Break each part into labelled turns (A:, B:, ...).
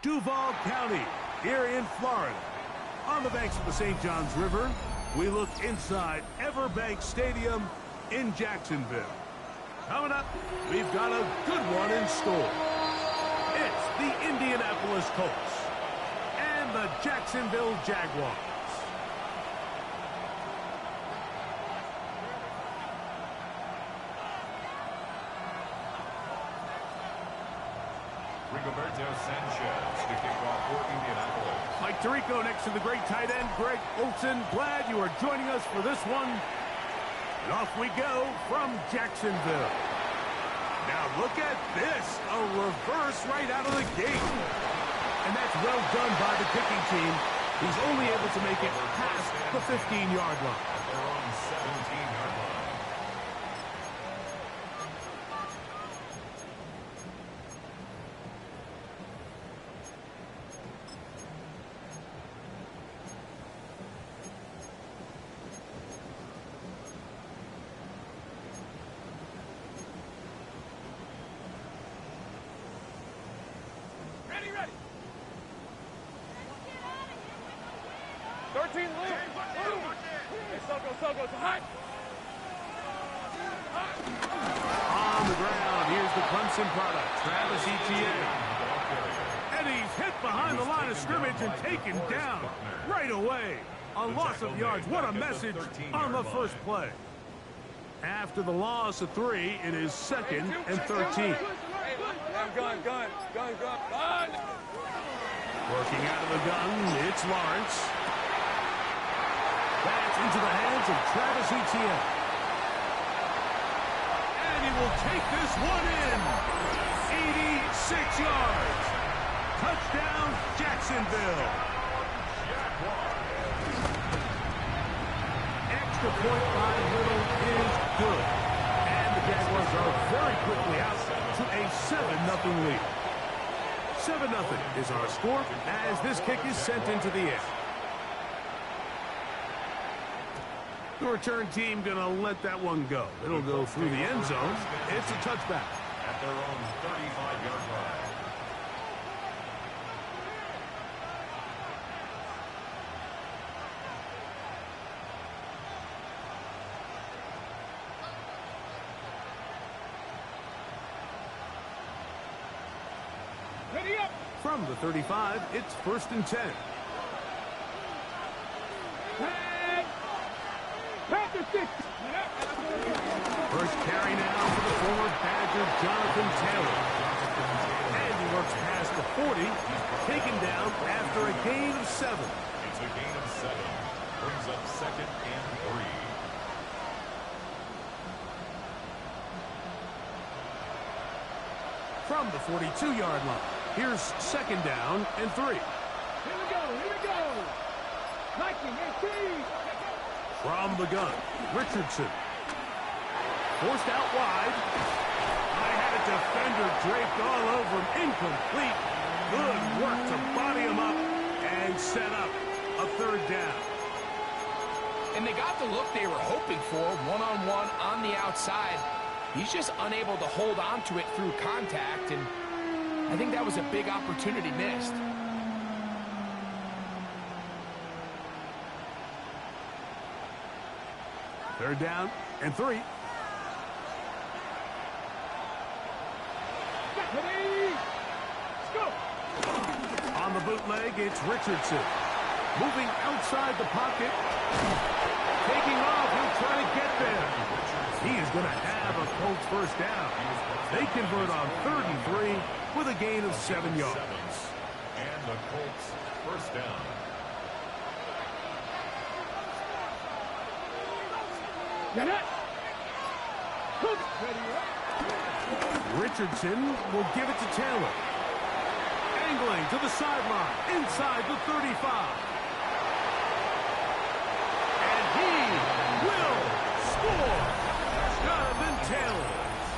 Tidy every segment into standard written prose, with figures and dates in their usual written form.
A: Duval County, here in Florida. On the banks of the St. Johns River, we look inside Everbank Stadium in Jacksonville. Coming up, we've got a good one in store. It's the Indianapolis Colts and the Jacksonville Jaguars.
B: Sanchez to kick off for Indianapolis.
A: Mike Tirico next to the great tight end, Greg Olson. Glad you are joining us for this one. And off we go from Jacksonville. Now look at this, a reverse right out of the gate. And that's well done by the kicking team. He's only able to make it past the 15-yard line.
B: They're on 17-yard line.
C: Ready. 13 lead. Hey, Sogo, it's hot.
A: On the ground, here's the Clemson product, Travis Etienne. And he's hit behind the line of scrimmage and taken down right away. A loss of yards. What a message on the first play. After the loss of 3, it is 2nd and 13.
C: Gun.
A: Working out of the gun, it's Lawrence. That's into the hands of Travis Etienne. And he will take this one in. 86 yards. Touchdown, Jacksonville. Extra point by Little is good. And the Jaguars are very quickly out to a 7-0 lead. 7-0 is our score as this kick is sent into the air. The return team going to let that one go. It'll go through the end zone. It's a touchback.
B: At their own 35-yard line.
C: Ready up.
A: From the 35, it's 1st and 10. First carry now for the former Badger, Jonathan Taylor. And he works past the 40, taken down after a gain of 7.
B: It's a gain of 7. Brings up 2nd and 3.
A: From the 42-yard line, here's 2nd down and 3.
C: Here we go. Liking it,
A: From the gun, Richardson. Forced out wide. I had a defender draped all over him. Incomplete. Good work to body him up and set up a 3rd down.
D: And they got the look they were hoping for, one-on-one on the outside. He's just unable to hold on to it through contact, and I think that was a big opportunity missed.
A: Third down and 3. On the bootleg, it's Richardson. Moving outside the pocket. Taking off, he'll try to get there. He is going to have a Colts 1st down. They convert on 3rd and 3 with a gain of 7 yards.
B: And the Colts 1st down.
A: Richardson will give it to Taylor. Angling to the sideline, inside the 35. And he will score. Jonathan Taylor.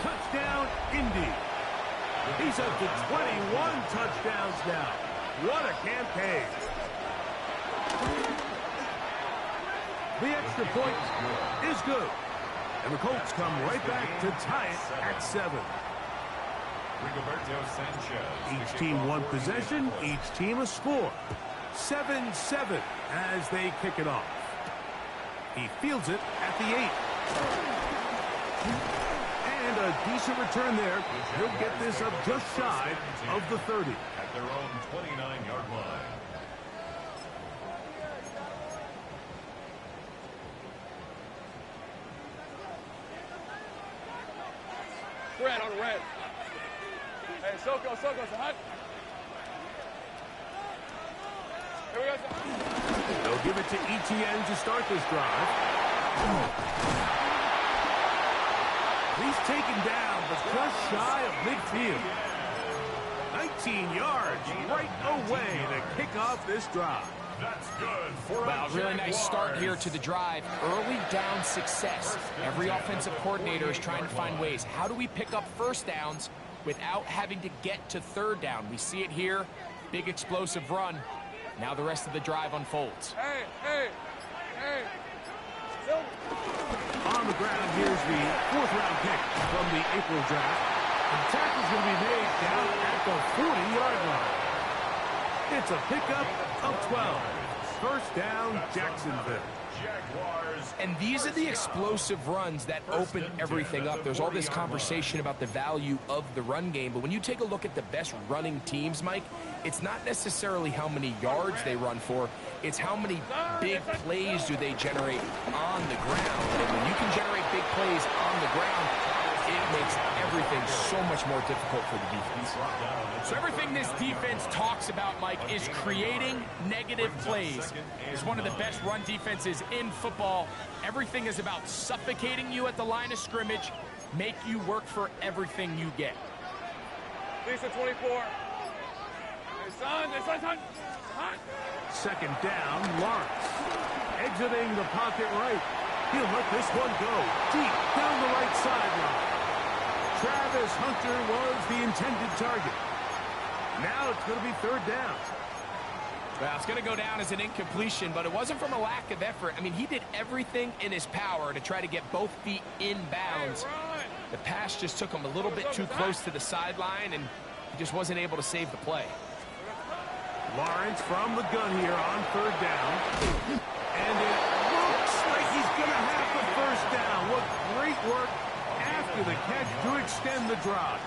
A: Touchdown, Indy. He's up to 21 touchdowns now. What a campaign. The extra point is good. And the Colts come right back to tie it at 7.
B: Rigoberto Sanchez.
A: Each team one possession, each team a score. 7-7 as they kick it off. He fields it at the 8. And a decent return there. He'll get this up just shy of the 30.
B: At their own 29-yard line.
C: Red on red. Hey, Soko, it's hot. Here we go.
A: They'll give it to ETN to start this drive. He's taken down, but just shy of midfield. 19 yards right away to kick off this drive.
B: That's good for
D: Wow, really nice start here to the drive. Early down success. Every offensive coordinator is trying to find ways. How do we pick up first downs without having to get to third down? We see it here. Big explosive run. Now the rest of the drive unfolds.
C: Hey.
A: On the ground, here's the 4th-round pick from the April draft. The tackle's going to be made down at the 40-yard line. It's a pickup of 12. First down, Jacksonville.
B: Jaguars.
D: And these are the explosive runs that open everything up. There's all this conversation about the value of the run game, but when you take a look at the best running teams, Mike, it's not necessarily how many yards they run for, it's how many big plays do they generate on the ground. And when you can generate big plays on the ground, it makes everything so much more difficult for the defense. So everything this defense talks about, Mike, is creating negative plays. It's one of the best run defenses in football. Everything is about suffocating you at the line of scrimmage, make you work for everything you get.
C: Lisa 24. Hey, son. Hot.
A: Second down, Lawrence. Exiting the pocket right. He'll let this one go deep down the right sideline. Travis Hunter was the intended target. Now it's going to be third down.
D: Well, it's going to go down as an incompletion, but it wasn't from a lack of effort. I mean, he did everything in his power to try to get both feet in bounds. The pass just took him a little bit too close to the sideline, and he just wasn't able to save the play.
A: Lawrence from the gun here on third down. And it looks like he's going to have the first down. What great work after the catch to extend the drive.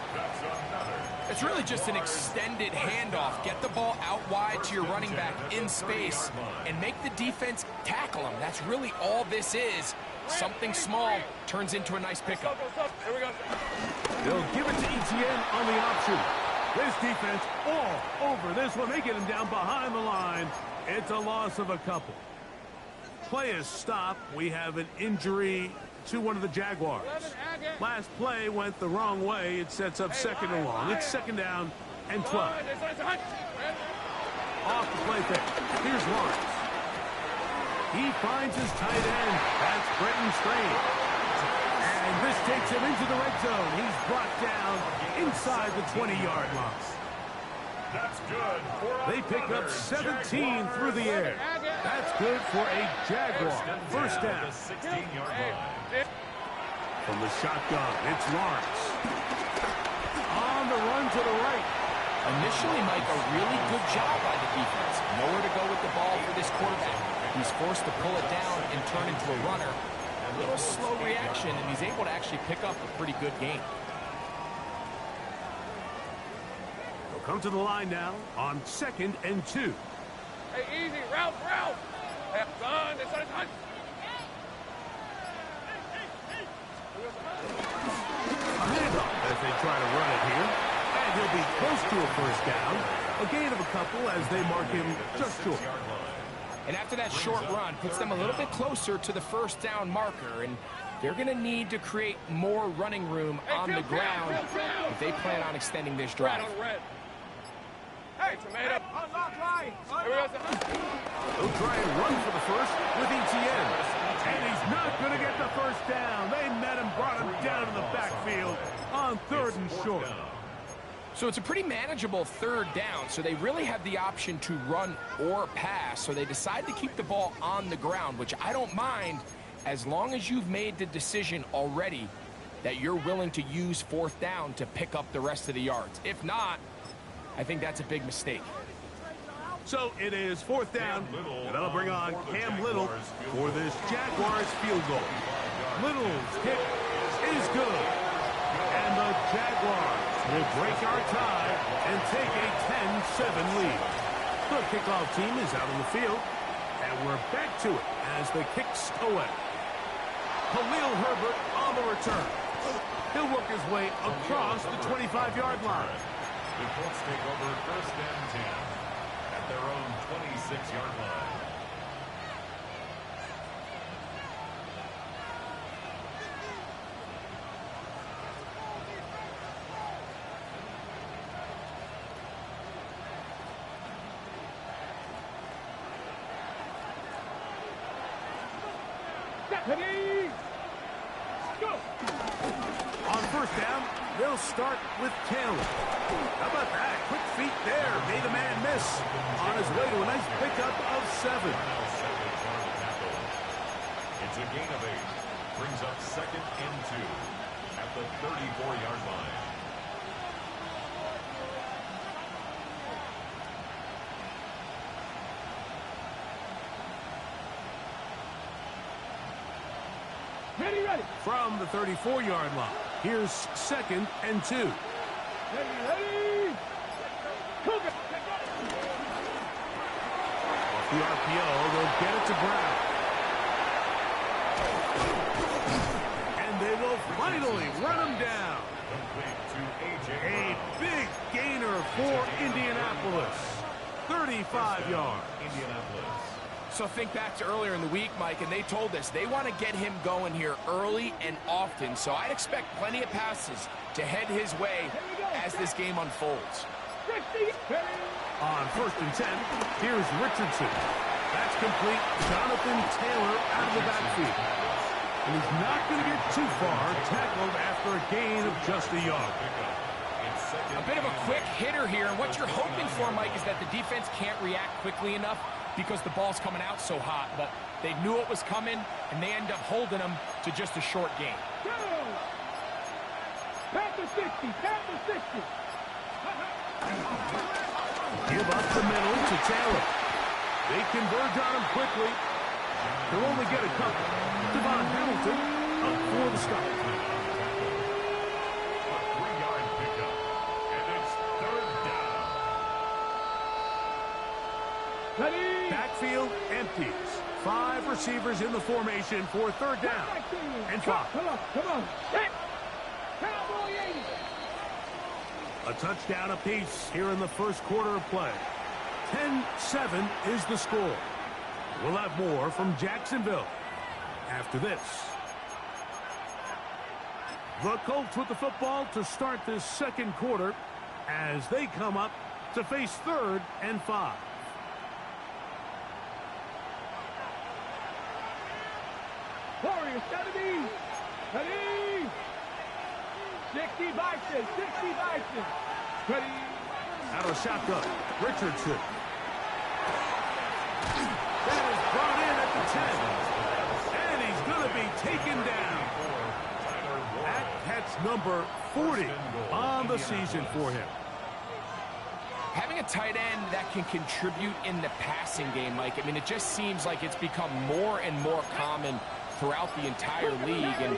D: It's really just an extended handoff. Get the ball out wide to your running back in space and make the defense tackle him. That's really all this is. Something small turns into a nice pickup.
C: Here we go.
A: They'll give it to ETN on the option. This defense all over this one. They get him down behind the line. It's a loss of a couple. Play is stopped. We have an injury to one of the Jaguars. Last play went the wrong way. It sets up second and long. It's second down and 12. Off the play fake. Here's Lawrence. He finds his tight end. That's Brenton Strange. And this takes him into the red zone. He's brought down inside the 20-yard line.
B: That's good.
A: They pick up 17 through the air. That's good for a Jaguar. First down.
B: 16-yard line.
A: From the shotgun, it's Lawrence. On the run to the right.
D: Initially, Mike, a really good job by the defense. Nowhere to go with the ball for this quarterback. He's forced to pull it down and turn into a runner. A little slow reaction, and he's able to actually pick up a pretty good game.
A: They'll come to the line now on 2nd and 2.
C: Hey, easy. Route. Hey, son.
A: Handoff as they try to run it here. And he'll be close to a first down. A gain of a couple as they mark him just short.
D: And after that short run, puts them a little bit closer to the first down marker. And they're going to need to create more running room on the ground if they plan on extending this drive.
C: Hey, tomato. Unlock line.
A: They'll try and run for the first with ETN. And he's not going to get the first down. They met him, brought him down in the backfield on 3rd and short.
D: So it's a pretty manageable 3rd down, so they really have the option to run or pass, so they decide to keep the ball on the ground, which I don't mind as long as you've made the decision already that you're willing to use fourth down to pick up the rest of the yards. If not, I think that's a big mistake.
A: So it is fourth down, and that'll bring on Cam Little for this Jaguars field goal. Little's kick is good, and the Jaguars will break our tie and take a 10-7 lead. The kickoff team is out on the field, and we're back to it as the kick's away. Khalil Herbert on the return. He'll work his way across the 25-yard line.
B: The Colts take over first and 10 at their own 26-yard line.
C: Ready, go!
A: On first down, they'll start with Taylor. How about that? Quick feet there. Made a man miss. On his way to a nice pickup of 7.
B: It's a gain of 8. Brings up second and 2 at the 34-yard line.
C: Ready.
A: From the 34-yard line, here's second and 2.
C: Ready. Cougar.
A: Off the RPO, they'll get it to Brown. And they will finally run him down.
B: Complete to A.J.
A: A big gainer for Indianapolis. 35 yards.
B: Indianapolis.
D: So think back to earlier in the week, Mike, and they told us they want to get him going here early and often. So I'd expect plenty of passes to head his way as this game unfolds.
A: On first and 10, here's Richardson. That's complete. Jonathan Taylor out of the backfield. And he's not going to get too far, tackled after a gain of just a yard.
D: A bit of a quick hitter here, and what you're hoping for, Mike, is that the defense can't react quickly enough because the ball's coming out so hot. But they knew it was coming, and they end up holding them to just a short game.
C: Panther 60, Panther 60.
A: Give up the middle to Taylor. They converge on him quickly. They'll only get a couple. Devon Hamilton up for the stop.
B: A 3-yard pickup, and it's third down.
C: Ready.
A: Backfield empties. 5 receivers in the formation for third down. And 5.
C: Come on. Hit. Cowboy 80.
A: A touchdown apiece here in the first quarter of play. 10-7 is the score. We'll have more from Jacksonville after this. The Colts with the football to start this second quarter as they come up to face third and 5.
C: Warriors 70. Ready. 60 Bison. 60 Bison. Ready.
A: Out of shotgun, Richardson. That is brought in at the 10. And he's going to be taken down. That's number 40 on the season for him.
D: Having a tight end that can contribute in the passing game, Mike, I mean, it just seems like it's become more and more common throughout the entire league. And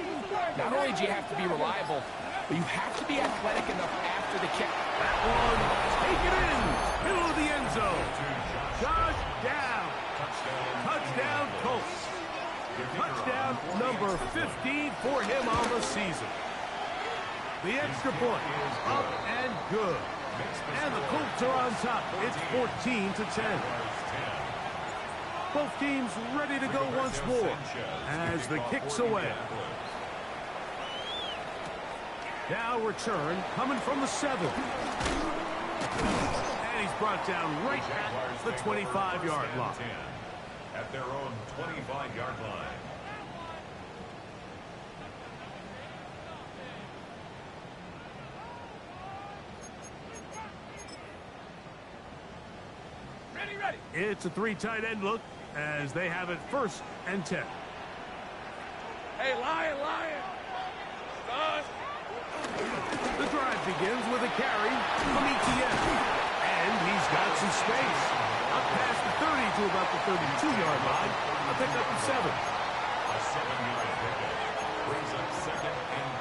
D: not only do you have to be reliable, but you have to be athletic enough after the kick.
A: That one, take it in, middle of the end zone. Josh down. Touchdown Colts. Touchdown number 15 for him on the season. The extra point up and good. And the Colts are on top. It's 14-10. Both teams ready to go once more as the kick's away. Now return coming from the 7. And he's brought down right at the 25-yard line.
B: At their own 25-yard line.
C: Ready.
A: It's a 3 tight end look as they have it first and 10.
C: Hey, Lion.
A: The drive begins with a carry from ETN. And he's got some space. Up past the 30 to about the 32-yard line. A pickup of 7.
B: A 7-yard pickup brings up second and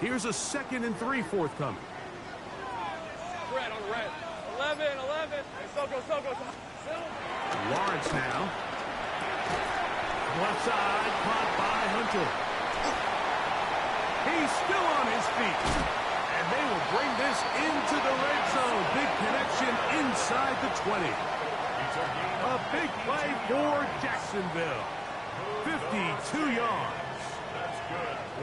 B: 3.
A: Here's a 2nd and 3 forthcoming.
C: Red on red. 11. Hey, Soko.
A: Lawrence now. Left side, caught by Hunter. He's still on his feet. And they will bring this into the red zone. Big connection inside the 20. A big play for Jacksonville. 52 yards.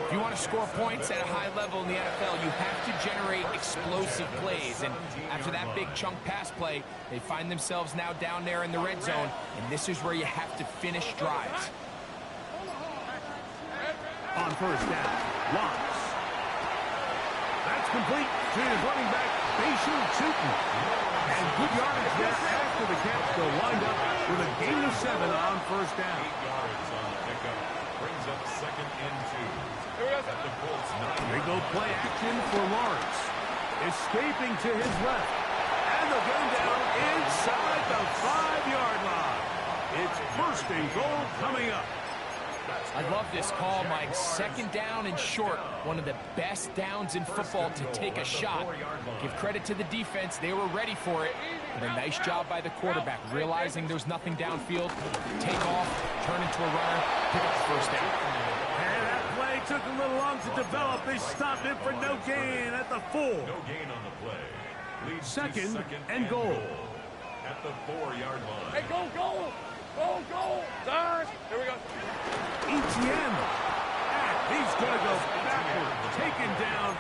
D: If you want to score points at a high level in the NFL, you have to generate explosive plays. And after that big chunk pass play, they find themselves now down there in the red zone. And this is where you have to finish drives.
A: On first down, Lawrence. That's complete to his running back, Bayshore Tootin. And good yardage there after the catch. They'll wind up with a gain of 7 on first down.
B: 8 yards on the pickup. Brings up second and 2. At the Colts 9.
A: They go play action for Lawrence. Escaping to his left. And they'll get him down inside the 5-yard line. It's first and goal coming up.
D: I love this call, Mike. 2nd down and short. One of the best downs in football to take a shot. Give credit to the defense. They were ready for it. And a nice job by the quarterback, realizing there's nothing downfield. Take off, turn into a runner, pick up the first down.
A: And that play took a little long to develop. They stopped it for no gain at the 4.
B: No gain on the play. Leads to
A: Second and goal.
B: At the 4-yard line.
C: Hey, go. Sarge. Here we go.
A: ETN. And he's going to go backward. Taken down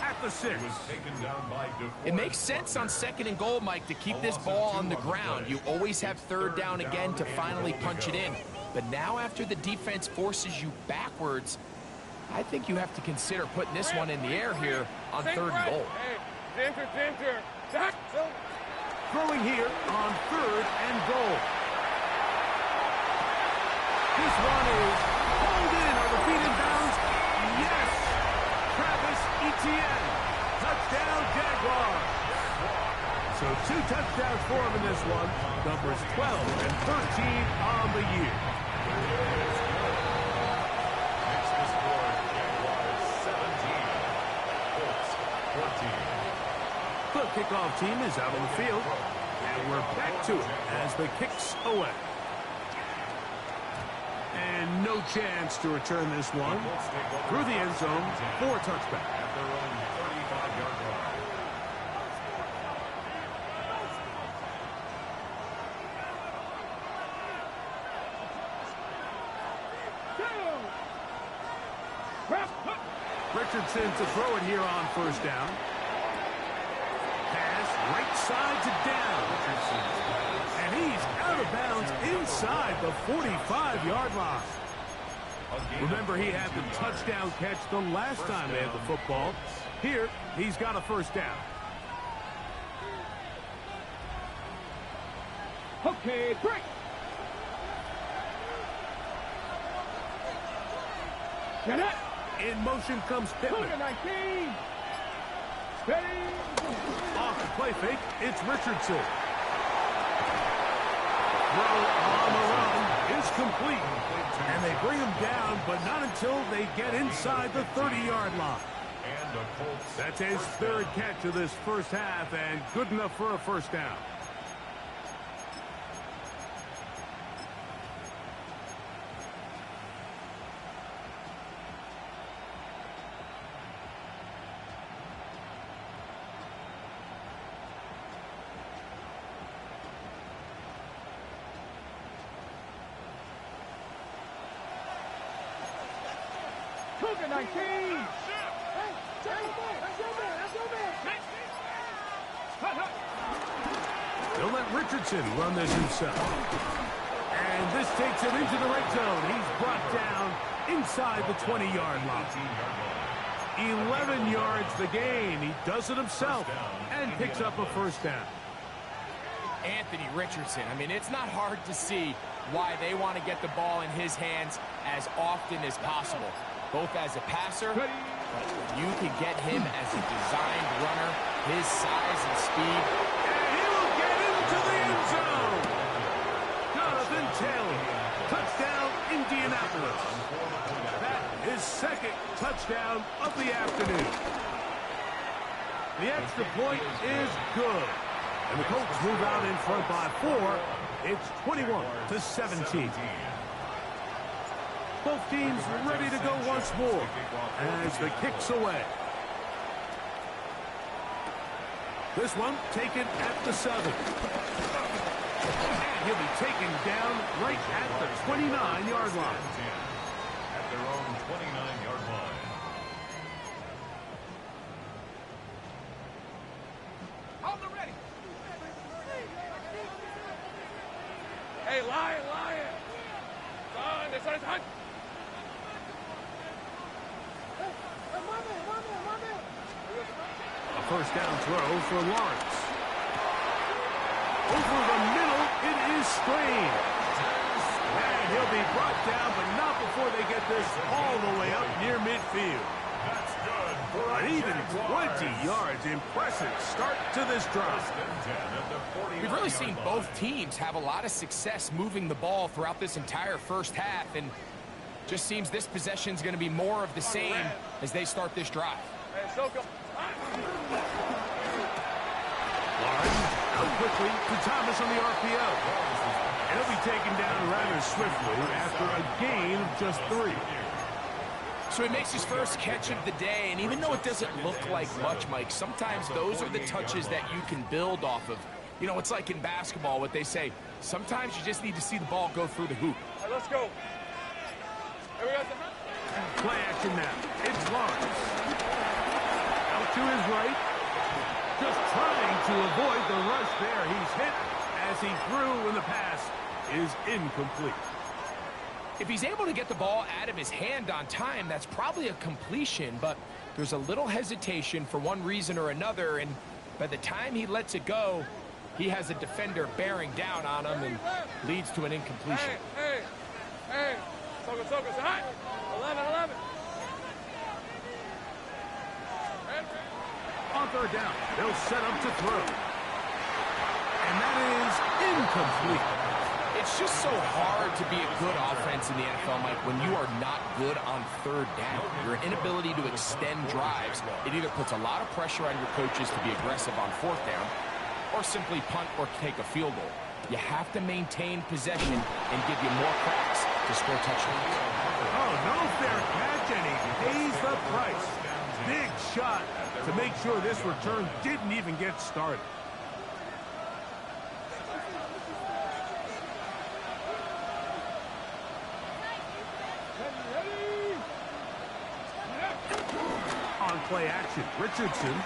A: at the 6.
B: He was taken down by DeForest.
D: It makes sense on 2nd and goal, Mike, to keep this ball on the ground. You always have 3rd down again to finally punch it in. But now after the defense forces you backwards, I think you have to consider putting this one in the air here on 3rd and goal.
C: Hey, Ginger. Jack.
A: Throwing here on 3rd and goal. This one is pulled in. Are the feet in bounds? Yes. Travis Etienne. Touchdown, Jaguars. So 2 touchdowns for him in this one. Numbers 12 and 13 on the year.
B: Makes the score Jaguars 17. Colts 14.
A: The kickoff team is out on the field. And we're back to it as the kick's away. And no chance to return this one through the end zone for a touchback.
B: At their own 35-yard line.
A: Richardson to throw it here on first down. Pass right side to down. And he's out of bounds inside the 45-yard line. Remember, he had the touchdown catch the last time they had the football. Here, he's got a first down.
C: Okay, break. Get it.
A: In motion comes Pittman.
C: 19. Steady.
A: Off the play fake, it's Richardson. Throw on the run is complete. And they bring him down, but not until they get inside the 30-yard line.
B: And the Colts.
A: That's his 3rd catch of this first half, and good enough for a first down.
C: Cougar 19.
A: They'll let Richardson run this himself. And this takes him into the red zone. He's brought down inside the 20-yard line. 11 yards the gain. He does it himself and picks up a first down.
D: Anthony Richardson. I mean, it's not hard to see why they want to get the ball in his hands as often as possible, both as a passer, but you can get him as a designed runner, his size and speed.
A: And he will get into the end zone. Jonathan Taylor, touchdown Indianapolis. That is second touchdown of the afternoon. The extra point is good. And the Colts move out in front by 4. It's 21-17. Both teams ready to go once more as the kick's away. This one taken at the 7. And he'll be taken down right at the 29-yard line.
B: At their own 29-yard line.
C: Hold them ready. Hey, Lion. Son.
A: A first down throw for Lawrence. Over the middle, it is Strain. And he'll be brought down, but not before they get this all the way up near midfield.
B: That's good for
A: An even 20 yards. Impressive start to this drive.
D: We've really seen both teams have a lot of success moving the ball throughout this entire first half, and just seems this possession is going to be more of the same as they start this drive.
C: Hey, Soko.
A: Lawrence out quickly to Thomas on the RPO. And he'll be taken down rather swiftly after a gain of just 3.
D: So he makes his first catch of the day, and even though it doesn't look like much, Mike, sometimes those are the touches that you can build off of. You know, it's like in basketball, what they say, sometimes you just need to see the ball go through the hoop.
C: Hey, let's go. Hey, we got the...
A: Play action now. It's Lawrence. Out to his right. Just trying to avoid the rush there. He's hit as he threw when the pass is incomplete.
D: If he's able to get the ball out of his hand on time, that's probably a completion, but there's a little hesitation for one reason or another, and by the time he lets it go, he has a defender bearing down on him and leads to an incompletion.
C: Hey. Soko, say hi. 11.
A: On third down, they'll set up to throw. And that is incomplete.
D: It's just so hard to be a good offense in the NFL, Mike, when you are not good on third down. Your inability to extend drives, it either puts a lot of pressure on your coaches to be aggressive on fourth down or simply punt or take a field goal. You have to maintain possession and give you more cracks to score touchdowns.
A: Oh, no fair catch, and he pays the price. Big shot to make sure this return didn't even get started. On play action, Richardson.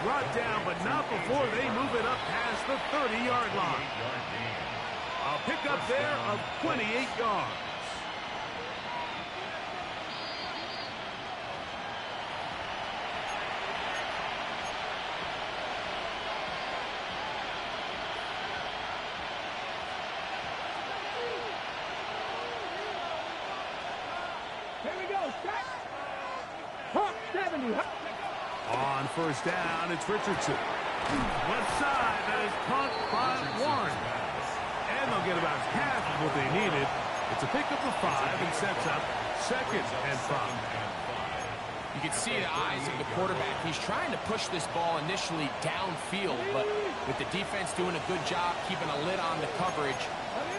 A: Brought down, but not before they move it up past the 30-yard line. A pickup there of 28 yards.
C: Here we go. Pump 70.
A: On first down, it's Richardson. Left side, that is pumped by Warren. And they'll get about half of what they needed. It's a pickup of 5 and sets up 2nd and 5.
D: You can see the eyes of the quarterback. He's trying to push this ball initially downfield, but with the defense doing a good job keeping a lid on the coverage,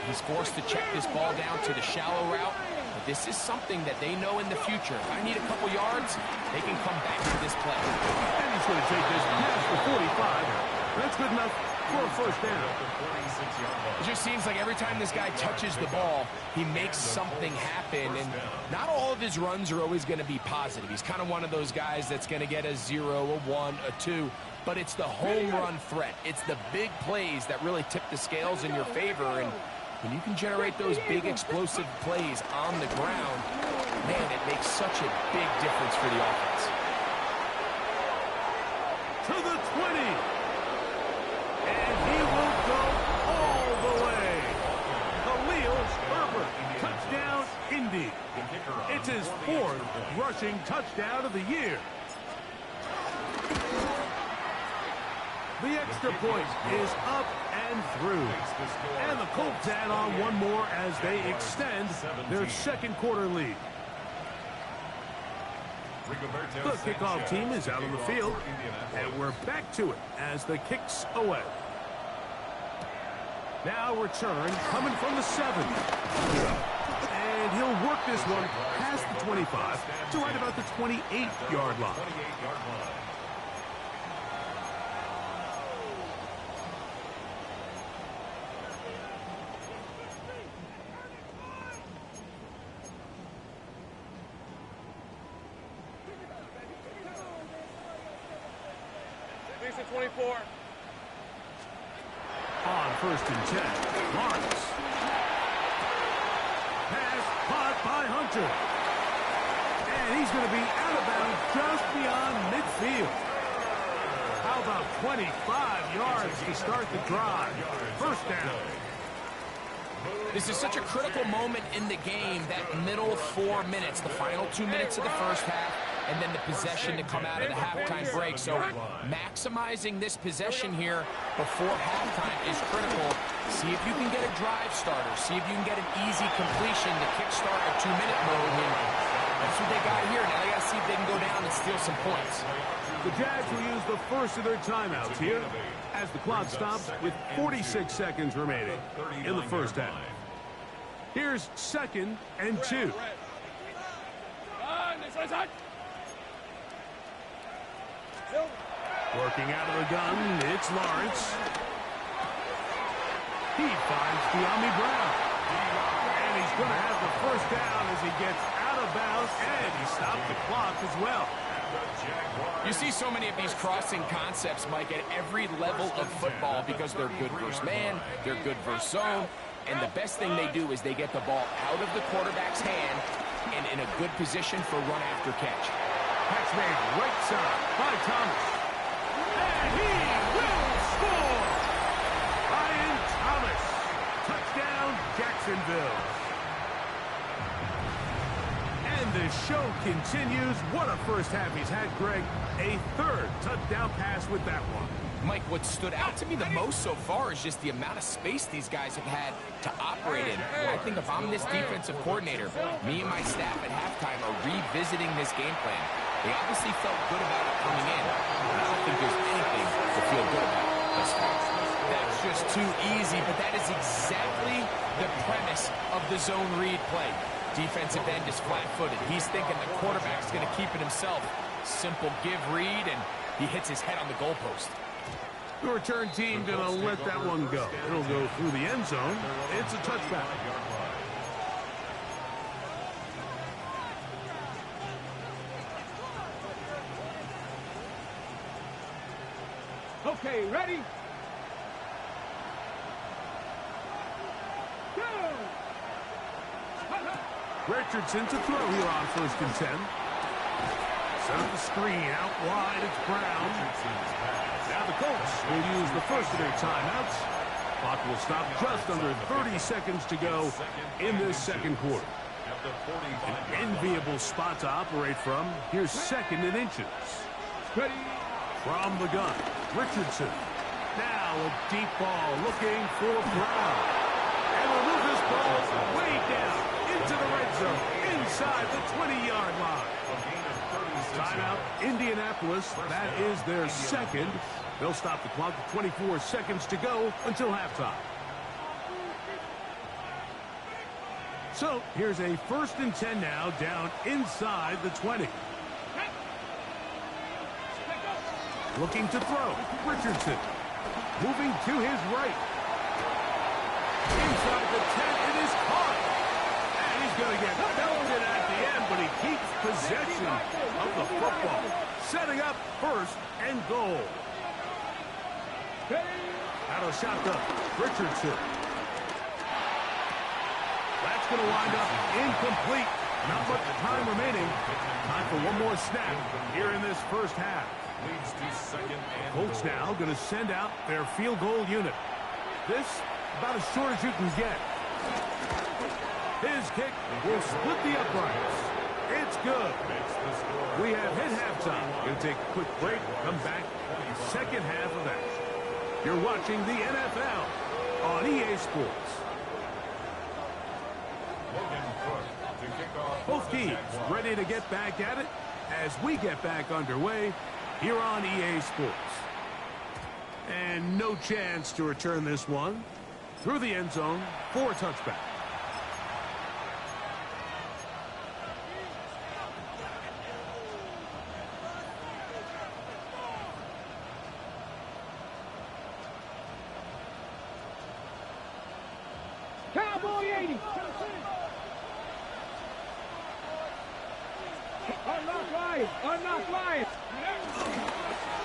D: he's forced to check this ball down to the shallow route. This is something that they know in the future. If I need a couple yards, they can come back to this play.
A: And he's going to take this past the 45. That's good enough for a first down.
D: It just seems like every time this guy touches the ball, he makes something happen. And not all of his runs are always going to be positive. He's kind of one of those guys that's going to get a 0, a 1, a 2. But it's the home run threat. It's the big plays that really tip the scales in your favor. And When you can generate those big explosive plays on the ground, man, it makes such a big difference for the offense.
A: To the 20. And he will go all the way. Khalil Herbert, touchdown, Indy. It's his 4th rushing touchdown of the year. The extra point is up and through. And the Colts add on one more as they extend their second quarter lead. The kickoff team is out on the field, and we're back to it as the kick's away. Now return coming from the 7. And he'll work this one past the 25 to right about the 28-yard line.
C: Least at 24.
A: On 1st and 10, Lawrence. Pass caught by Hunter. And he's going to be out of bounds just beyond midfield. How about 25 yards to start the drive? First down.
D: This is such a critical moment in the game, that middle 4 minutes, the final 2 minutes of the first half, and then the possession to come out of the halftime break. So maximizing this possession here before halftime is critical. See if you can get a drive starter. See if you can get an easy completion to kickstart a 2-minute mode. And that's what they got here. Now they got to see if they can go down and steal some points.
A: The Jags will use the first of their timeouts here as the clock stops with 46 seconds remaining in the first half. Here's 2nd and 2. Working out of the gun, it's Lawrence. He finds De'Ami Brown. And he's going to have the first down as he gets out of bounds, and he stopped the clock as well.
D: You see so many of these crossing concepts, Mike, at every level of football because they're good versus man, they're good versus zone, and the best thing they do is they get the ball out of the quarterback's hand and in a good position for run after catch.
A: Catch made right side by Thomas. And he will score! Ryan Thomas. Touchdown, Jacksonville. And the show continues. What a first half he's had, Greg. A 3rd touchdown pass with that one.
D: Mike, what stood out to me the most so far is just the amount of space these guys have had to operate in. I think if I'm this defensive coordinator, me and my staff at halftime are revisiting this game plan. They obviously felt good about it coming in, but I don't think there's anything to feel good about thus far. That's just too easy, but that is exactly the premise of the zone read play. Defensive end is flat-footed. He's thinking the quarterback's going to keep it himself. Simple give read, and he hits his head on the goalpost.
A: The return team going to let that one go. It'll go through the end zone. It's a touchback.
C: Okay, ready? Go!
A: Richardson to throw here on 1st and 10. Set up the screen. Out wide, it's Brown. Now the Colts will use the first of their timeouts. Clock will stop just under 30 seconds to go in this second quarter. An enviable spot to operate from. Here's 2nd and inches.
C: Ready?
A: From the gun, Richardson. Now a deep ball looking for Brown. And we'll move this ball way down into the red zone, inside the 20-yard line. Timeout, Indianapolis. That is their 2nd. They'll stop the clock with 24 seconds to go until halftime. So here's a 1st and 10 now, down inside the 20. Looking to throw, Richardson. Moving to his right. Inside the 10, it is caught. And he's going to get belted at the end, but he keeps possession of the football. Setting up 1st and goal. Out of shotgun, Richardson. That's going to wind up incomplete. Not much time remaining. Time for one more snap here in this first half.
B: Leads to second and
A: Colts
B: goal.
A: now going to send out their field goal unit. This about as short as you can get. His kick will split the uprights. It's good. We have hit halftime. Going to take a quick break. Come back. Second half of action. You're watching the NFL on EA Sports. Both teams ready to get back at it as we get back underway here on EA Sports. And no chance to return this one through the end zone for a touchback.
E: Cowboy 80. Unlock Lions. Unlock Lions.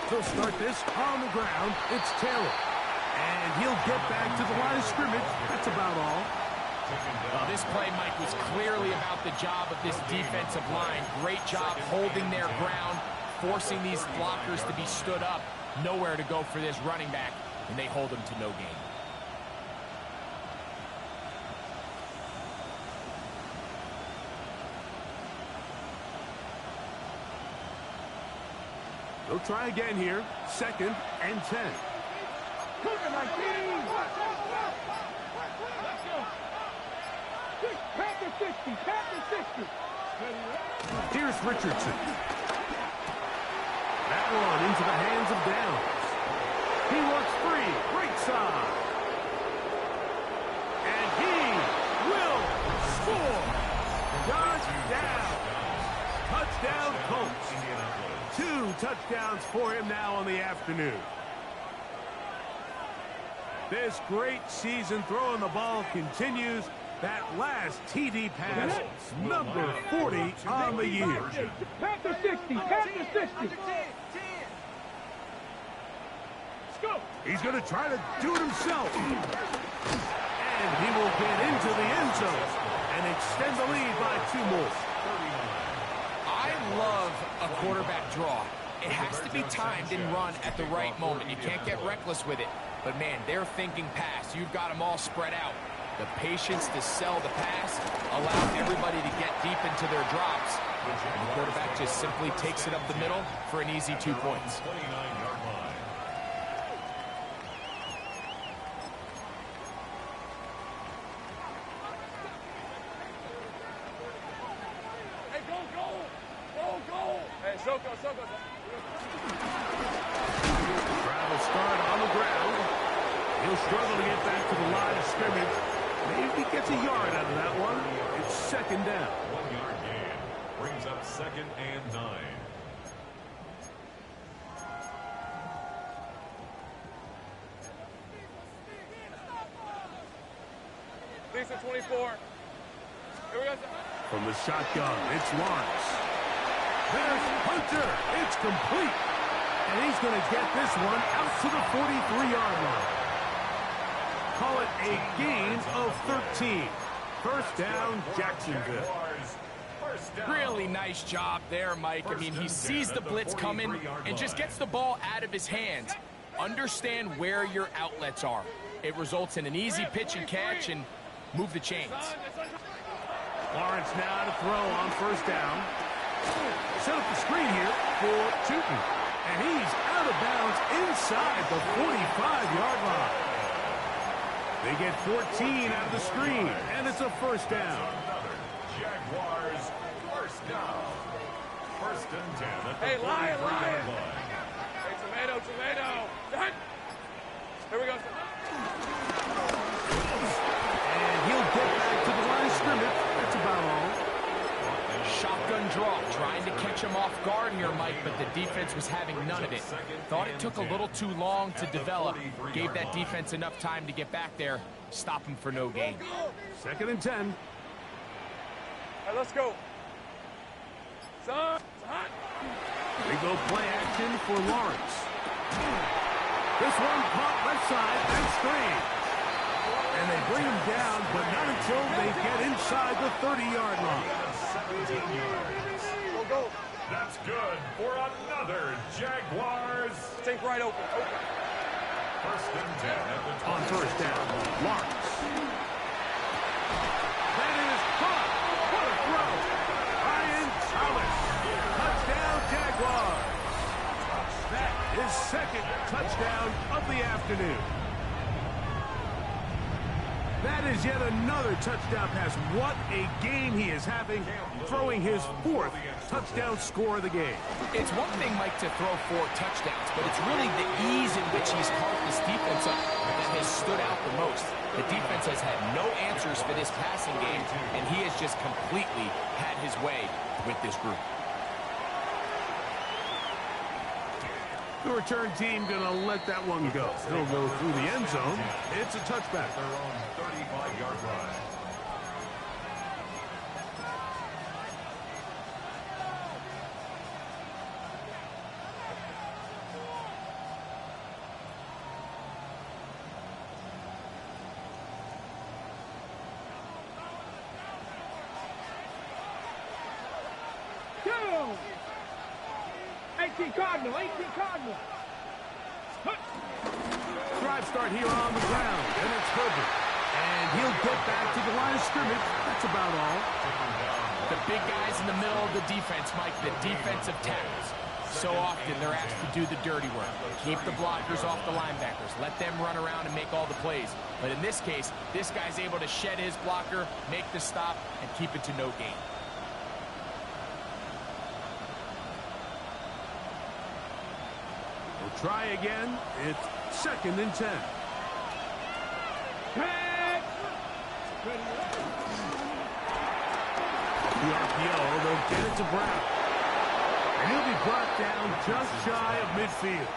A: He'll start this on the ground. It's Taylor. And he'll get back to the line of scrimmage. That's about all.
D: Well, this play, Mike, was clearly about the job of this defensive line. Great job holding their ground, forcing these blockers to be stood up. Nowhere to go for this running back, and they hold him to no gain.
A: They'll try again here. Second and 10.
E: Cooking my team. Panther 60. Panther 60.
A: Here's Richardson. That one into the hands of Downs. He looks free. Right side. And he will score. Touchdown. Touchdown Colts. 2 touchdowns for him now on the afternoon. This great season throwing the ball continues. That last TD pass, number 40 on the year.
E: Panther 60. Panther 60. Let's go.
A: He's going to try to do it himself. And he will get into the end zone and extend the lead by 2 more.
D: I love a quarterback draw. It has to be timed and run at the right moment. You can't get reckless with it. But, man, they're thinking pass. You've got them all spread out. The patience to sell the pass, allow everybody to get deep into their drops. And the quarterback just simply takes it up the middle for an easy 2 points.
B: 29-yard line.
C: Hey, go, go. Go, go. Hey, Soko.
A: Travel start on the ground. He'll struggle to get back to the line of scrimmage. Maybe gets a yard out of that one. It's second down.
B: 1-yard gain. Brings up second and 9.
C: Lisa 24. Here we go.
A: From the shotgun, it's Lawrence. There's Hunter. It's complete. And he's going to get this one out to the 43-yard line. Call it a gain of 13. First down, Jacksonville.
D: Really nice job there, Mike. I mean, he sees the blitz coming and just gets the ball out of his hands. Understand where your outlets are. It results in an easy pitch and catch and move the chains.
A: Lawrence now to throw on first down. Set up the screen here for Tootin. And he's out of bounds inside the 45-yard line. They get 14 out of the screen, and it's a first down.
B: Jaguars first down. First and 10 at the
C: Hey, Lion.
B: 43-yard line.
C: Hey, tomato. Here we go.
A: And he'll get back to the line of scrimmage. That's about all.
D: Shotgun draw, trying to catch him off guard here, Mike, but the defense was having none of it. Thought it took a little too long to develop. Gave that defense enough time to get back there. Stop him for no gain.
A: Second and 10.
C: Hey, let's go. Son, it's hot.
A: They go play action for Lawrence. This one caught left side and screen. And they bring him down, but not until they get inside the 30-yard line.
B: 17 yards.
C: Go, go.
B: That's good for another Jaguars.
C: Think right open.
B: First and 10 at the 20.
A: On first down, Lawrence. That is caught. What a throw. Ryan Thomas. Touchdown, Jaguars. That is second touchdown of the afternoon. That is yet another touchdown pass. What a game he is having, throwing his fourth touchdown score of the game.
D: It's one thing, Mike, to throw 4 touchdowns, but it's really the ease in which he's carved this defense up that has stood out the most. The defense has had no answers for this passing game, and he has just completely had his way with this group.
A: The return team going to let that one go. He'll go through the end zone. It's a touchback.
B: Their own 35-yard line.
E: Go! 18 Cardinal, 18 Cardinal.
A: Drive start here on the ground, and it's Herbert. And he'll get back to the line of scrimmage. That's about all.
D: The big guys in the middle of the defense, Mike, the defensive tackles. So often they're asked to do the dirty work. Keep the blockers off the linebackers. Let them run around and make all the plays. But in this case, this guy's able to shed his blocker, make the stop, and keep it to no gain.
A: We'll try again. It's second and 10. The RPO, they'll get it to Brown. And he'll be brought down just shy of midfield.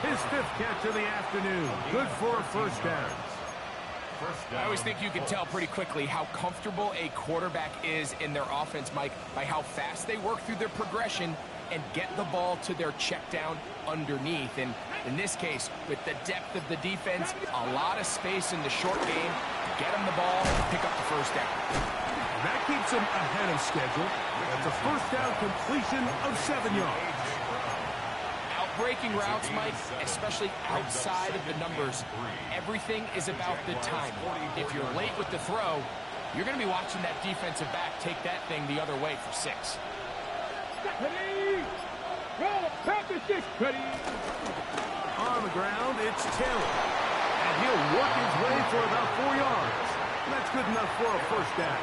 A: His 5th catch of the afternoon. Good for a first down.
D: I always think you can tell pretty quickly how comfortable a quarterback is in their offense, Mike, by how fast they work through their progression and get the ball to their check down underneath. And in this case, with the depth of the defense, a lot of space in the short game, get them the ball, pick up the first down.
A: And that keeps them ahead of schedule. That's a first down completion of 7 yards.
D: Breaking routes, Mike, especially outside of the numbers, everything is about the timing. If you're late with the throw, you're going to be watching that defensive back take that thing the other way for 6.
E: Ready? Roll, Panther 6. Ready?
A: On the ground, it's Taylor. And he'll work his way for about 4 yards. That's good enough for a first down.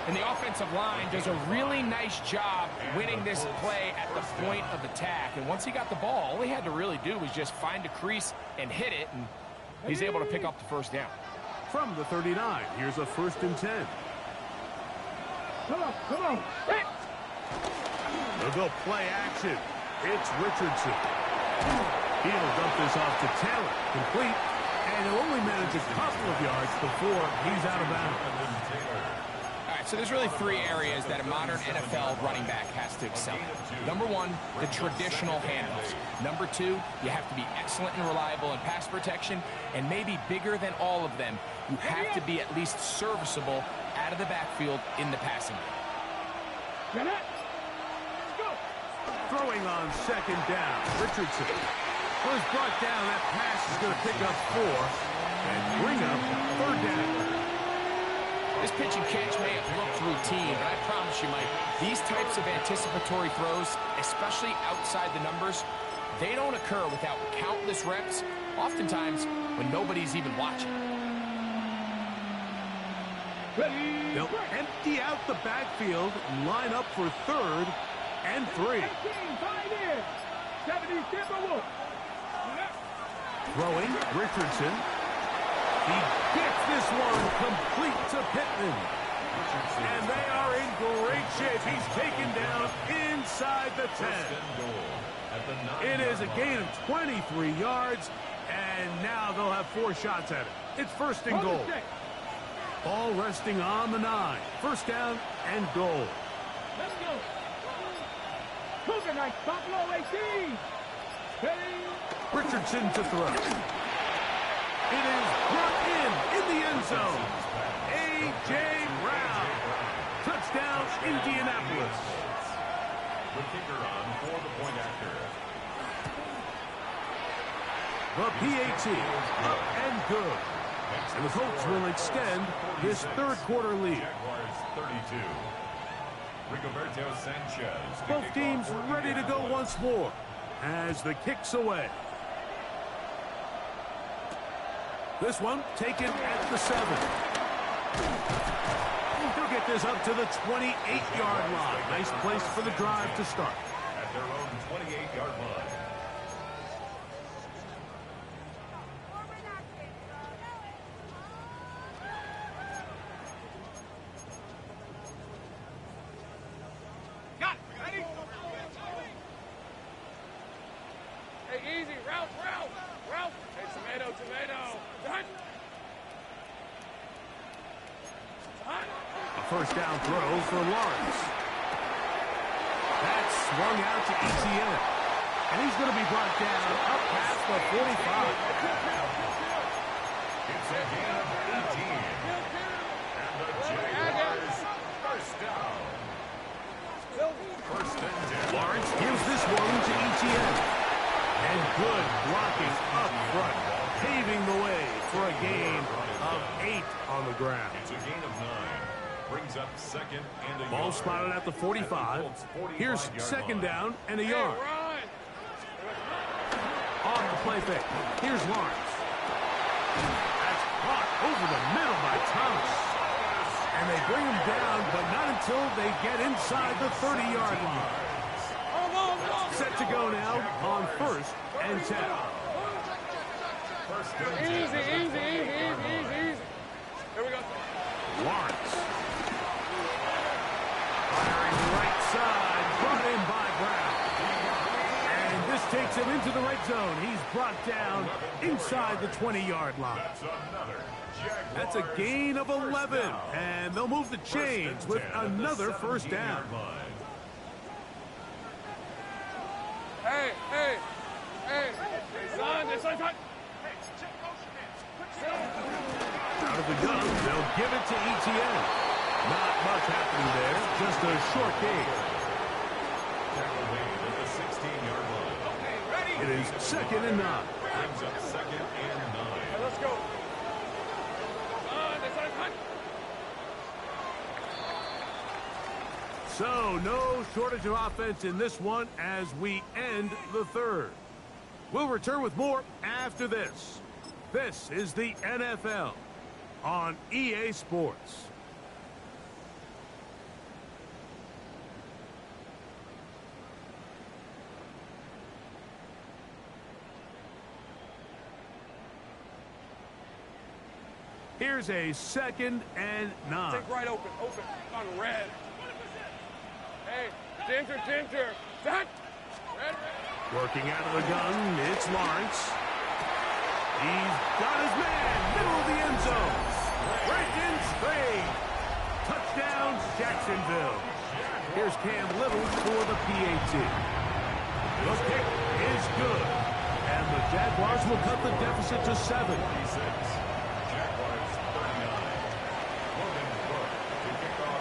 D: And the offensive line does a really nice job winning this play at the point of attack. And once he got the ball, all he had to really do was just find a crease and hit it, and he's able to pick up the first down.
A: From the 39, here's a first and 10.
E: Come on, come on. Hit.
A: They'll go play action. It's Richardson. He'll dump this off to Taylor. Complete. And he'll only manage a couple of yards before he's out of bounds.
D: So there's really 3 areas that a modern NFL running back has to excel in. Number 1, the traditional handoffs. Number 2, you have to be excellent and reliable in pass protection. And maybe bigger than all of them, you have to be at least serviceable out of the backfield in the passing game.
A: Throwing on second down, Richardson. Was brought down. That pass is going to pick up 4 and bring up third down.
D: This pitch and catch may have looked routine, but I promise you, Mike, these types of anticipatory throws, especially outside the numbers, they don't occur without countless reps, oftentimes when nobody's even watching.
A: They'll empty out the backfield and line up for 3rd and 3. Throwing, Richardson. He gets this one complete to Pittman. And they are in great shape. He's taken down inside the 10. It is a gain of 23 yards, and now they'll have 4 shots at it. It's first and goal. Ball resting on the 9. First down and goal.
E: Let's go. Cougar Knights, Buffalo 18. Ready?
A: Richardson to throw. It is brought in the end zone. A.J. Brown. Touchdown, Indianapolis.
B: The kicker on for the point after.
A: The PAT up and good. And the Colts will extend this third quarter lead.
B: Jaguars 32. Rigoberto Sanchez.
A: Both teams ready to go once more as the kick's away. This one taken at the 7. He'll get this up to the 28-yard line. Nice place for the drive to start.
B: At their own 28-yard line.
C: Hey, easy. Route. Hey, tomato. Done.
A: A first down throw for Lawrence. That's swung out to ETN. And he's going to be brought down up past the 45.
B: It's a gain of 18. And the Jaguars first down. First and 10.
A: Lawrence gives this one to ETN. And good blocking up front, paving the way for a gain of 8 on the ground.
B: It's a gain of 9. Brings up second and a
A: Ball
B: yard.
A: spotted at the 45. Here's second down and a yard. On the play fake. Here's Lawrence. That's caught over the middle by Thomas. And they bring him down, but not until they get inside the 30-yard line. Set to go now on first and 10.
B: First and 10.
C: Easy. Here we go.
A: Lawrence. Firing right side, brought in by Brown. And this takes him into the red zone. He's brought down inside the 20-yard line. That's a gain of 11. And they'll move the chains with another first down.
C: Hey. Son, this one's hot.
A: Out of the gun, they'll give it to ETN. Not much happening there, just a short gain. It is second and 9.
B: Brings up second and 9.
C: Hey, let's go. Son, this one's hot.
A: So, no shortage of offense in this one as we end the third. We'll return with more after this. This is the NFL on EA Sports. Here's a second and 9.
C: Take right open. On red. Hey, Dinter. Done. Red.
A: Working out of the gun, it's Lawrence. He's got his man, middle of the end zone. Breaking straight. Touchdown, Jacksonville. Here's Cam Little for the PAT. The kick is good. And the Jaguars will cut the deficit to 7.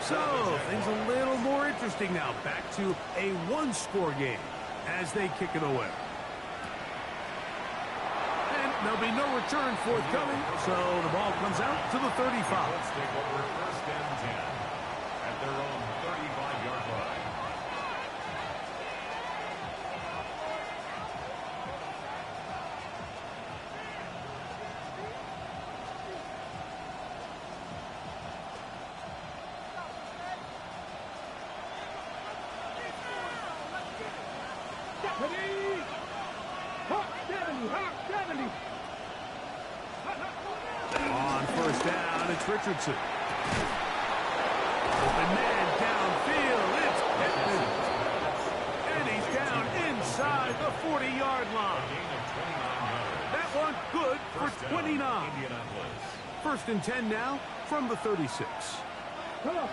A: So, things a little more interesting now. Back to a one-score game as they kick it away. And there'll be no return forthcoming, so the ball comes out to the 35.
B: Let's take over first and 10 at their own 35-yard line.
A: On first down, it's Richardson. Open man downfield, it's Pittman. And he's down inside the 40-yard line. That one good for 29. First and 10 now from the 36.
E: Come on.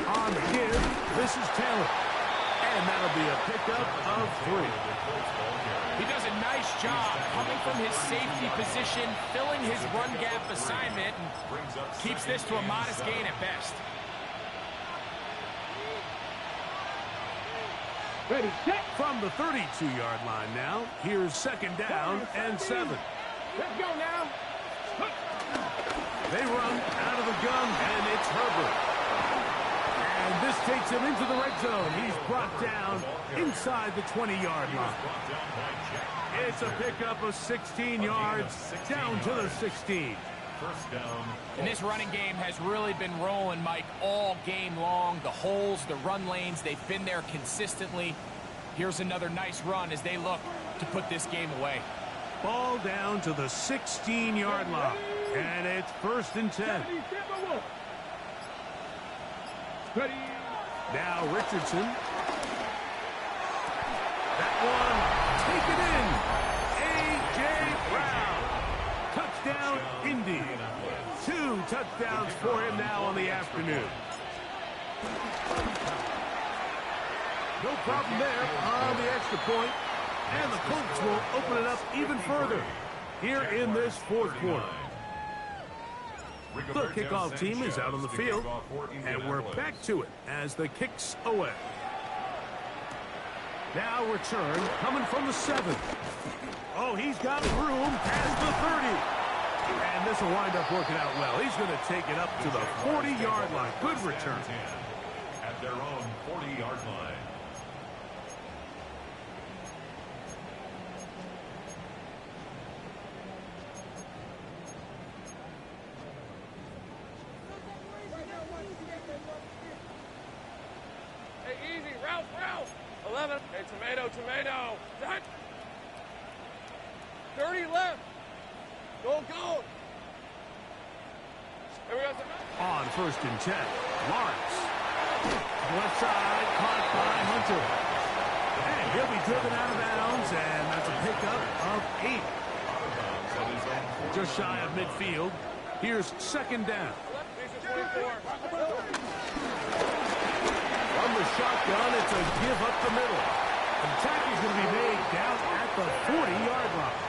A: On the give, this is Taylor. And that'll be a pickup of 3.
D: He does a nice job coming from his safety position, filling his run gap assignment, and keeps this to a modest gain at best.
E: Ready, set.
A: From the 32-yard line now, here's 2nd down and 7.
E: Let's go now.
A: They run out of the gun, and it's Herbert. And this takes him into the red zone. He's brought down inside the 20-yard line. It's a pickup of 16 yards down to the 16.
B: First down.
D: And this running game has really been rolling, Mike, all game long. The holes, the run lanes, they've been there consistently. Here's another nice run as they look to put this game away.
A: Ball down to the 16-yard line. And it's 1st and 10.
E: Ready.
A: Now Richardson. That one taken in. A.J. Brown. Touchdown, Indy. 2 touchdowns for him now on the afternoon. No problem there on the extra point. And the Colts will open it up even further here in this 4th quarter. The kickoff team is out on the field, and we're back to it as the kick's away. Now return coming from the 7. Oh, he's got room past the 30. And this will wind up working out well. He's going to take it up to the 40-yard line. Good return.
B: At their own 40-yard line.
C: Hey, easy. Route. 11. Hey, tomato. Done. 30 left. Go. Here we go.
A: On 1st and 10, Lawrence. Left side, caught by Hunter. And he'll be driven out of bounds, and that's a pickup of 8. Just shy of midfield. Here's 2nd down. From the shotgun, it's a give up the middle. The tackle is going to be made down at the 40-yard line.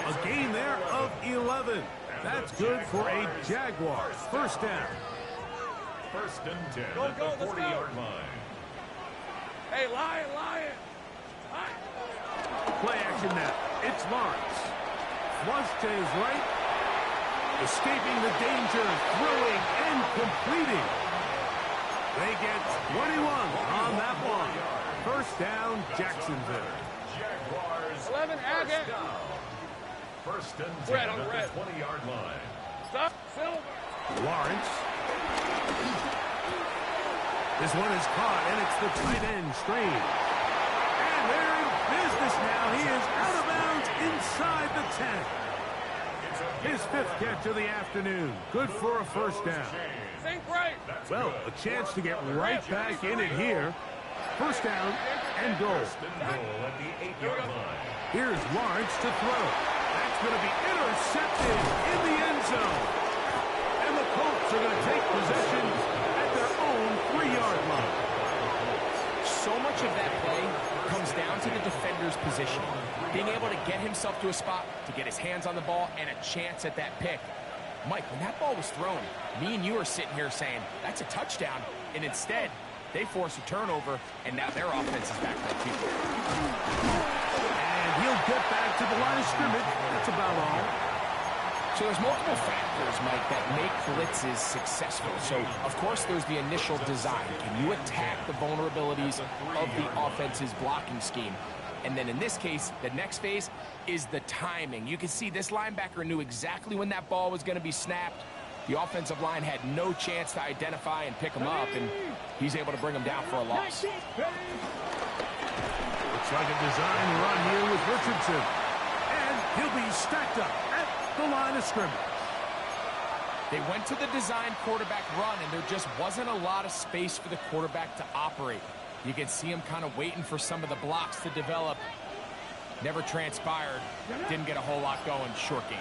A: A gain there of 11. That's good for a Jaguars. 1st down.
B: 1st and 10
C: Go,
B: at the
C: let's go.
B: 40-yard line.
C: Hey, Lion.
A: Play action now. It's Lawrence. Flush to his right. Escaping the danger, throwing and completing. They get 21 on that one. 1st down, Jacksonville.
B: Jaguars.
C: 11,
B: First
C: Agate.
B: down. 1st and 10
C: Red on
B: at
C: red.
B: the 20-yard line.
C: Stop. Silver.
A: Lawrence. This one is caught, and it's the tight end, Strange. And they're in business now. He is out of bounds inside the 10. His 5th catch of the afternoon. Good for a 1st down.
C: Think right.
A: Well, a chance to get right back in it here. 1st down and goal.
B: Goal at the 8-yard line.
A: Here's Lawrence to throw. That's going to be intercepted in the end zone. And the Colts are going to take possession at their own 3-yard line.
D: So much of that play comes down to the defender's position. Being able to get himself to a spot, to get his hands on the ball, and a chance at that pick. Mike, when that ball was thrown, me and you are sitting here saying, that's a touchdown. And instead, they force a turnover, and now their offense is back there too.
A: And he'll get back to the line of scrimmage. That's about all.
D: So there's multiple factors, Mike, that make blitzes successful. So, of course, there's the initial design. Can you attack the vulnerabilities of the offense's blocking scheme? And then in this case, the next phase is the timing. You can see this linebacker knew exactly when that ball was going to be snapped. The offensive line had no chance to identify and pick him up, and he's able to bring him down for a loss.
A: Looks like a design run here with Richardson. And he'll be stacked up at the line of scrimmage.
D: They went to the design quarterback run, and there just wasn't a lot of space for the quarterback to operate. You can see him kind of waiting for some of the blocks to develop. Never transpired. Didn't get a whole lot going. Short game.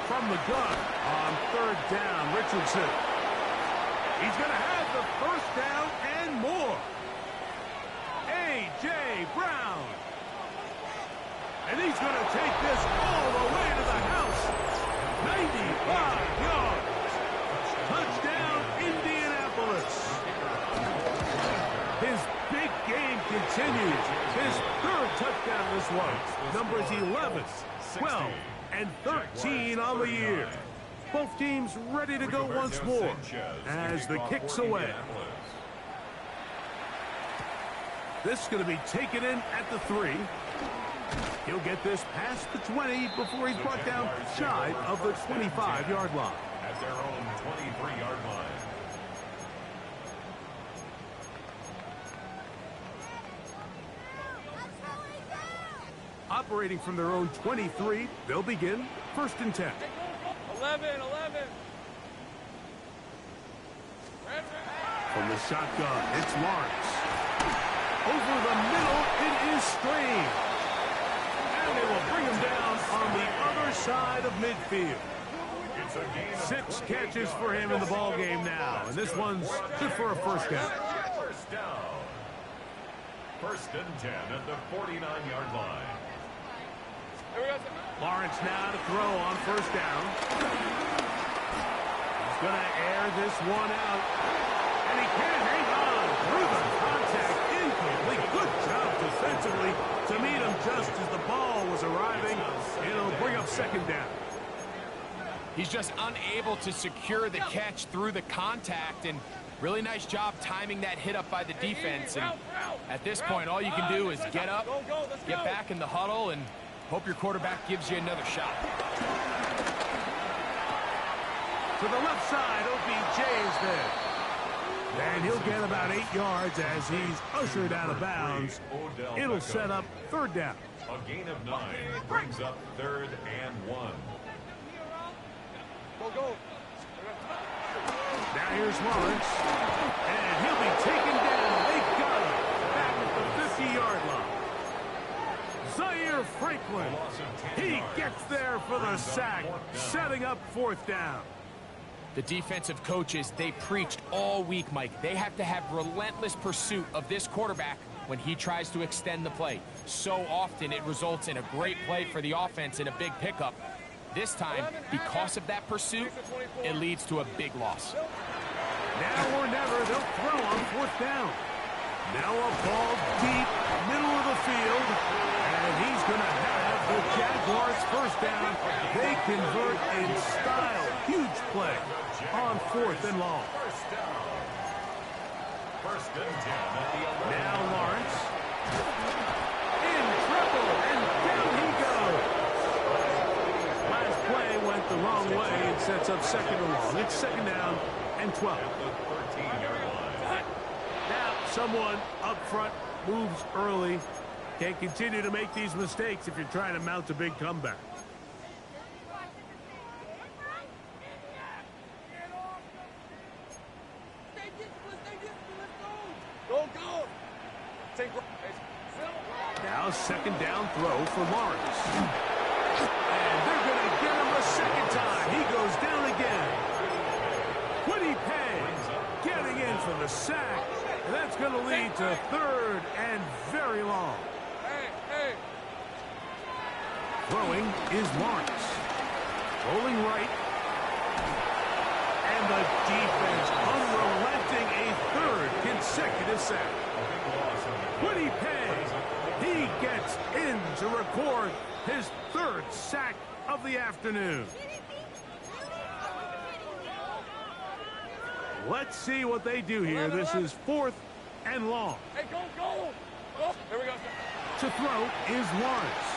A: From the gun on 3rd down, Richardson. He's going to have the first down and more. A.J. Brown. And he's going to take this all the way to the house. 95 yards. Touchdown, Indianapolis. His big game continues. His third touchdown this one. Numbers 11, 12, and 13 on the year. Both teams ready to go once more as the kick's away. This is going to be taken in at the 3. He'll get this past the 20 before he's brought down shy of the 25-yard line.
B: At their own 23-yard line.
A: Operating from their own 23, they'll begin 1st and 10.
C: 11.
A: From the shotgun, it's Lawrence. Over the middle, it is Strange. And they will bring him down on the other side of midfield. 6 catches for him in the ball game now, and this one's good for a first down.
B: First down. 1st and 10 at the 49-yard line.
A: Lawrence now to throw on 1st down. He's going to air this one out, and he can't hang on through the contact. Incomplete. Good job defensively to meet him just as the ball was arriving. It'll bring up 2nd down.
D: He's just unable to secure the catch through the contact, and really nice job timing that hit up by the defense. And at this point, all you can do is get up, get back in the huddle, and hope your quarterback gives you another shot.
A: To the left side, OBJ is there. And he'll get about 8 yards as he's ushered out of bounds. It'll set up 3rd down.
B: A gain of 9 brings up 3rd and 1.
C: Go.
A: Now here's Lawrence. And he'll be taken down. They got him back at the 50-yard line. Zaire Franklin. He gets there for the sack, setting up 4th down.
D: The defensive coaches, they preached all week, Mike. They have to have relentless pursuit of this quarterback when he tries to extend the play. So often it results in a great play for the offense and a big pickup. This time, because of that pursuit, it leads to a big loss.
A: Now or never, they'll throw on 4th down. Now a ball deep, middle of the field, and he's going to have the Jaguars 1st down. They convert in style. Huge play on 4th and long.
B: 1st and 10 at the 11.
A: Now Lawrence. In trouble, and down he goes. Last play went the wrong way. It sets up 2nd and long. It's 2nd down and 12.
B: At the 13-yard line.
A: Now someone up front moves early. Can't continue to make these mistakes if you're trying to mount a big comeback.
C: Go.
A: Now 2nd down throw for Lawrence. And they're going to get him a 2nd time. He goes down again. Quiddy Pay getting in for the sack. And that's going to lead to 3rd and very long. Throwing is Lawrence. Rolling right. And the defense unrelenting, a 3rd consecutive sack. Quiddy Pay, he gets in to record his 3rd sack of the afternoon. Let's see what they do here. This is 4th and long.
C: Hey, go. Here we go.
A: To throw is Lawrence.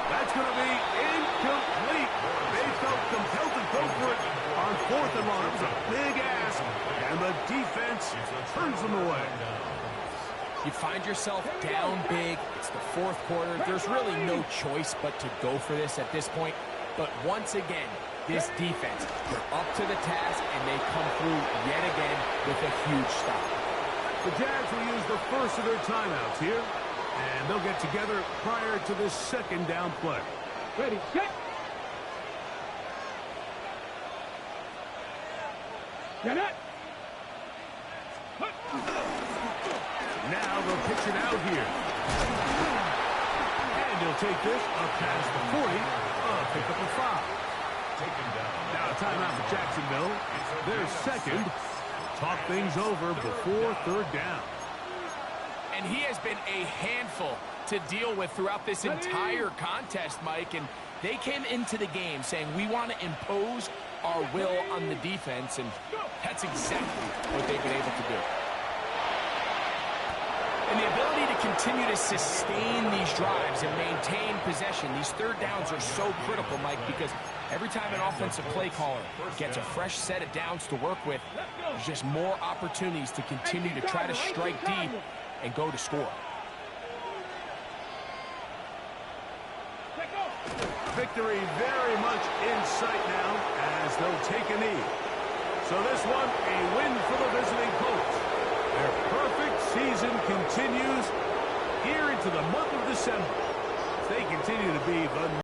A: That's going to be incomplete. They felt compelled to go for it on 4th and long. It was a big ask, and the defense turns them away.
D: You find yourself down big. It's the 4th quarter. There's really no choice but to go for this at this point. But once again, this defense, they're up to the task, and they come through yet again with a huge stop.
A: The Jags will use the first of their timeouts here, and they'll get together prior to this 2nd down play.
E: Ready, set. Get it?
A: Now they'll pitch it out here. And he'll take this up past the 40. Pick up a foul. Now a timeout for Jacksonville. Their second. Talk things over before third down.
D: And he has been a handful to deal with throughout this entire contest, Mike. And they came into the game saying, we want to impose our will on the defense. And that's exactly what they've been able to do. And the ability to continue to sustain these drives and maintain possession, these third downs are so critical, Mike, because every time an offensive play caller gets a fresh set of downs to work with, there's just more opportunities to continue to try to strike deep and go to score.
A: Victory very much in sight now as they'll take a knee. So this one, a win for the visiting Colts. Their perfect season continues here into the month of December. They continue to be the